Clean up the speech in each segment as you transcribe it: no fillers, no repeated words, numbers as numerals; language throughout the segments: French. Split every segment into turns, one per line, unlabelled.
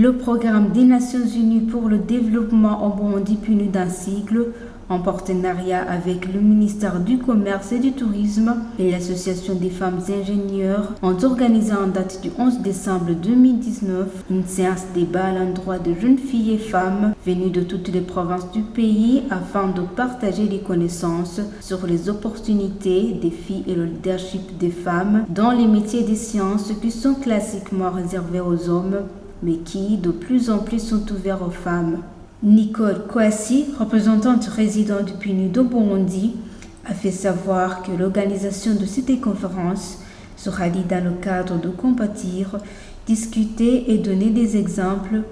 Le programme des Nations Unies pour le développement au Burundi punit d'un cycle en partenariat avec le ministère du Commerce et du Tourisme et l'Association des femmes ingénieurs ont organisé en date du 11 décembre 2019 une séance débat à l'endroit de jeunes filles et femmes venues de toutes les provinces du pays afin de partager les connaissances sur les opportunités, défis et le leadership des femmes dans les métiers des sciences qui sont classiquement réservés aux hommes mais qui de plus en plus sont ouverts aux femmes. Nicole Kouassi, représentante résidente du PNUD au Burundi, a fait savoir que l'organisation de cette conférence sera liée dans le cadre de compatir, discuter et donner des exemples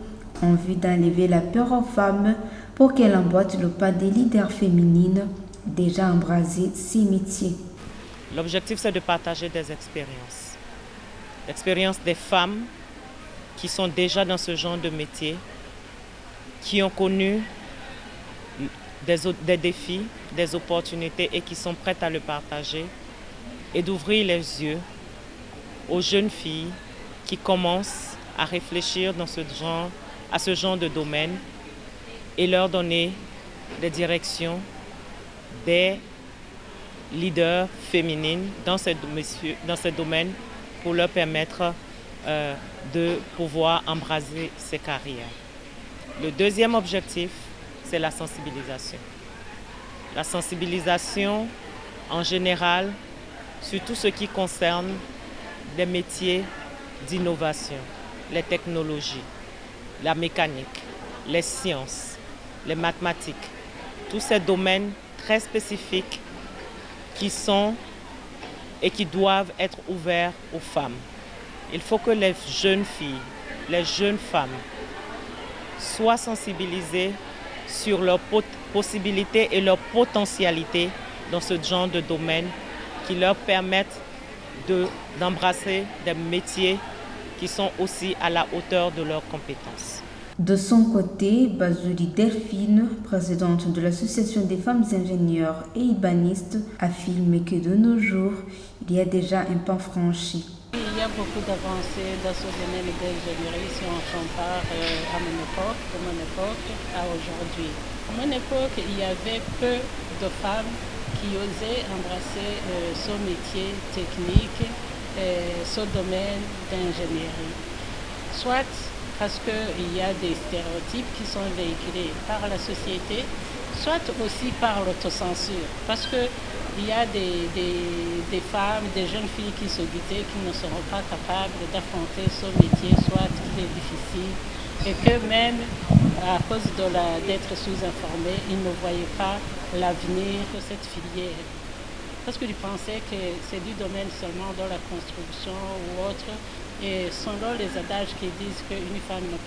en vue d'enlever la peur aux femmes pour qu'elles emboîtent le pas des leaders féminines déjà embrasées ces métiers.
L'objectif, c'est de partager des expériences. L'expérience des femmes qui sont déjà dans ce genre de métier, qui ont connu des défis, des opportunités et qui sont prêtes à le partager, et d'ouvrir les yeux aux jeunes filles qui commencent à réfléchir à ce genre de domaine et leur donner des directions, des leaders féminines dans ce domaine pour leur permettre de pouvoir embraser ces carrières. Le deuxième objectif, c'est la sensibilisation. La sensibilisation en général sur tout ce qui concerne les métiers d'innovation, les technologies, la mécanique, les sciences, les mathématiques, tous ces domaines très spécifiques qui sont et qui doivent être ouverts aux femmes. Il faut que les jeunes filles, les jeunes femmes soient sensibilisées sur leurs possibilités et leurs potentialités dans ce genre de domaine qui leur permettent d'embrasser des métiers qui sont aussi à la hauteur de leurs compétences.
De son côté, Bazouli Delphine, présidente de l'Association des femmes ingénieurs et urbanistes, affirme que de nos jours, il y a déjà un pas franchi.
Il y a beaucoup d'avancées dans ce domaine d'ingénierie si on compare à mon époque, à aujourd'hui. À mon époque, il y avait peu de femmes qui osaient embrasser ce métier technique, ce domaine d'ingénierie. Soit parce qu'il y a des stéréotypes qui sont véhiculés par la société, soit aussi par l'autocensure. Parce qu'il y a des femmes, des jeunes filles qui se doutaient qu'ils ne seront pas capables d'affronter ce métier, soit qu'il est difficile, et que même à cause d'être sous-informés, ils ne voyaient pas l'avenir de cette filière. Parce qu'ils pensaient que c'est du domaine seulement de la construction ou autre, et selon les adages qui disent qu'une femme ne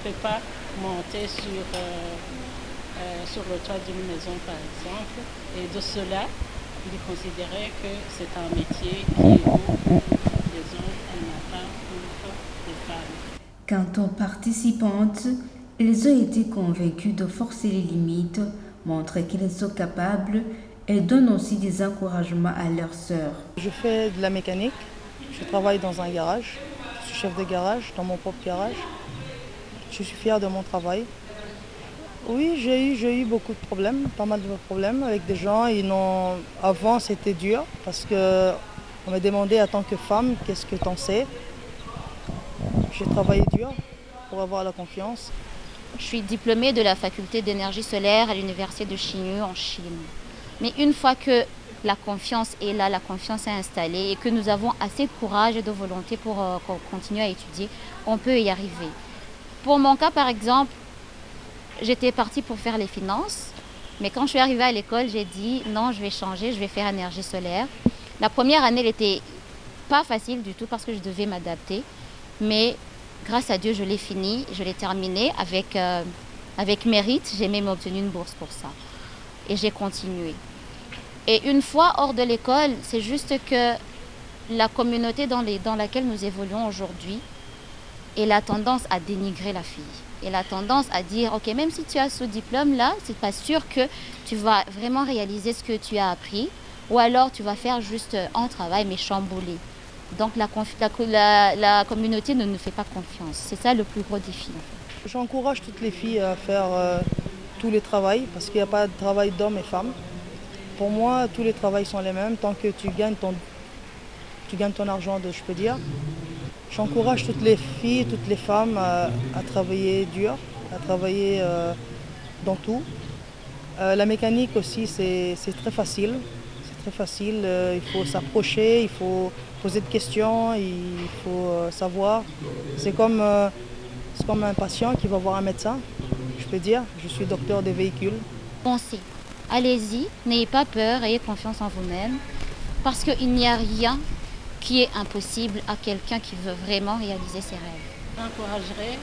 peut pas monter sur le toit d'une maison, par exemple. Et de cela, ils considéraient que c'est un métier qui est pour les hommes et non pas pour les femmes.
Quant aux participantes, elles ont été convaincues de forcer les limites, montrer qu'elles sont capables et donnent aussi des encouragements à leurs sœurs.
Je fais de la mécanique, je travaille dans un garage, je suis chef de garage dans mon propre garage. Je suis fière de mon travail. Oui, j'ai eu beaucoup de problèmes, pas mal de problèmes avec des gens. Avant, c'était dur parce qu'on m'a demandé en tant que femme, qu'est-ce que t'en sais? J'ai travaillé dur pour avoir la confiance.
Je suis diplômée de la faculté d'énergie solaire à l'université de Tsinghua en Chine. Mais une fois que la confiance est là, la confiance est installée et que nous avons assez de courage et de volonté pour continuer à étudier, on peut y arriver. Pour mon cas, par exemple, j'étais partie pour faire les finances, mais quand je suis arrivée à l'école, j'ai dit non, je vais changer, je vais faire énergie solaire. La première année, elle n'était pas facile du tout parce que je devais m'adapter, mais grâce à Dieu, je l'ai fini, je l'ai terminé avec mérite. J'ai même obtenu une bourse pour ça et j'ai continué. Et une fois hors de l'école, c'est juste que la communauté dans laquelle nous évoluons aujourd'hui, elle a tendance à dénigrer la fille. Elle a tendance à dire, ok, même si tu as ce diplôme-là, c'est pas sûr que tu vas vraiment réaliser ce que tu as appris, ou alors tu vas faire juste un travail mais chamboulé. Donc la communauté ne nous fait pas confiance. C'est ça le plus gros défi.
J'encourage toutes les filles à faire tous les travails parce qu'il n'y a pas de travail d'hommes et femmes. Pour moi, tous les travails sont les mêmes tant que tu gagnes ton argent, je peux dire. J'encourage toutes les filles, toutes les femmes à travailler dur, à travailler dans tout. La mécanique aussi, c'est très facile. C'est très facile. Il faut s'approcher, il faut poser des questions, il faut savoir. C'est comme un patient qui va voir un médecin, je peux dire. Je suis docteur des véhicules.
Pensez, allez-y, n'ayez pas peur, ayez confiance en vous-même, parce qu'il n'y a rien qui est impossible à quelqu'un qui veut vraiment réaliser ses rêves.
J'encouragerais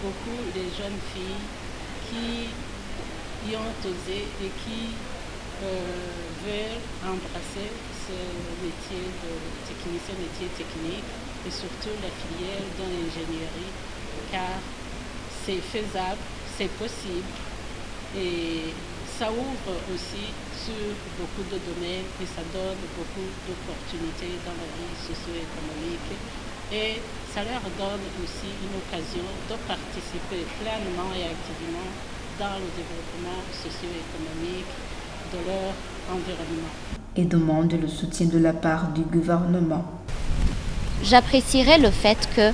beaucoup les jeunes filles qui y ont osé et qui veulent embrasser ce métier de technicien, métier technique et surtout la filière de l'ingénierie, car c'est faisable, c'est possible et ça ouvre aussi sur beaucoup de domaines et ça donne beaucoup d'opportunités dans la vie socio-économique et ça leur donne aussi une occasion de participer pleinement et activement dans le développement socio-économique de leur environnement.
Et demande le soutien de la part du gouvernement.
J'apprécierais le fait que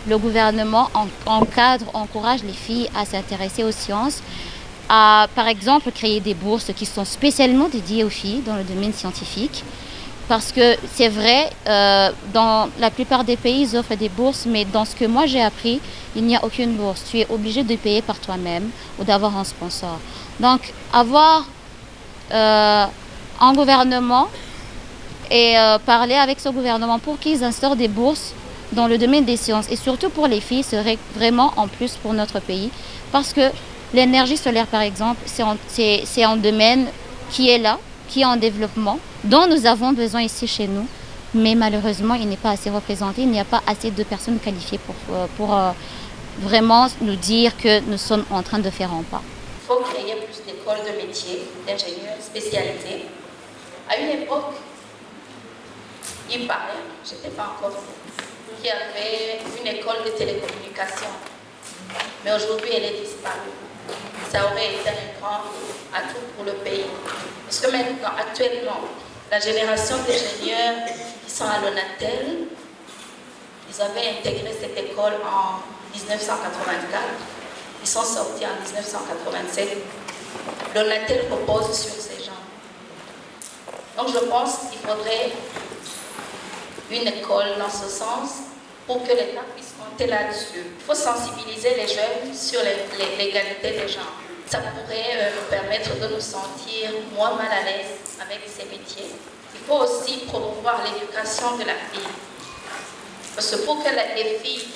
le gouvernement encadre, encourage les filles à s'intéresser aux sciences, à par exemple créer des bourses qui sont spécialement dédiées aux filles dans le domaine scientifique. Parce que c'est vrai, dans la plupart des pays, ils offrent des bourses, mais dans ce que moi j'ai appris, il n'y a aucune bourse. Tu es obligé de payer par toi-même ou d'avoir un sponsor. Donc, avoir un gouvernement et parler avec ce gouvernement pour qu'ils instaurent des bourses dans le domaine des sciences et surtout pour les filles serait vraiment en plus pour notre pays. Parce que l'énergie solaire, par exemple, c'est un domaine qui est là, qui est en développement, dont nous avons besoin ici chez nous, mais malheureusement, il n'est pas assez représenté, il n'y a pas assez de personnes qualifiées pour vraiment nous dire que nous sommes en train de faire un pas.
Il faut créer plus d'écoles de métiers, d'ingénieurs spécialisés. À une époque, il paraît, je n'étais pas encore qu'il y avait une école de télécommunications, mais aujourd'hui, elle est disparue. Ça aurait été un grand atout pour le pays. Parce que maintenant, actuellement, la génération d'ingénieurs qui sont à l'ONATEL, ils avaient intégré cette école en 1984. Ils sont sortis en 1987. L'ONATEL repose sur ces gens. Donc je pense qu'il faudrait une école dans ce sens pour que l'État puisse compter là-dessus. Il faut sensibiliser les jeunes sur l'égalité des genres. Ça pourrait nous permettre de nous sentir moins mal à l'aise avec ces métiers. Il faut aussi promouvoir l'éducation de la fille. Parce que pour que les filles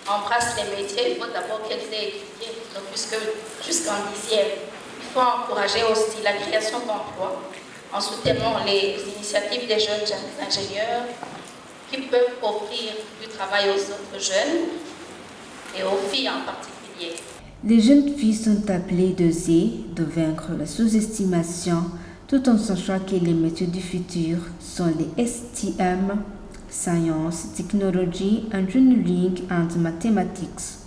embrassent les métiers, il faut d'abord qu'elles aient étudié, puisque jusqu'en 10e. Il faut encourager aussi la création d'emplois en soutenant les initiatives des jeunes ingénieurs qui peuvent offrir du travail aux autres jeunes et aux filles en particulier.
Les jeunes filles sont appelées d'oser, de vaincre la sous-estimation, tout en sachant que les métiers du futur sont les STEM, Science, Technology, Engineering and Mathematics.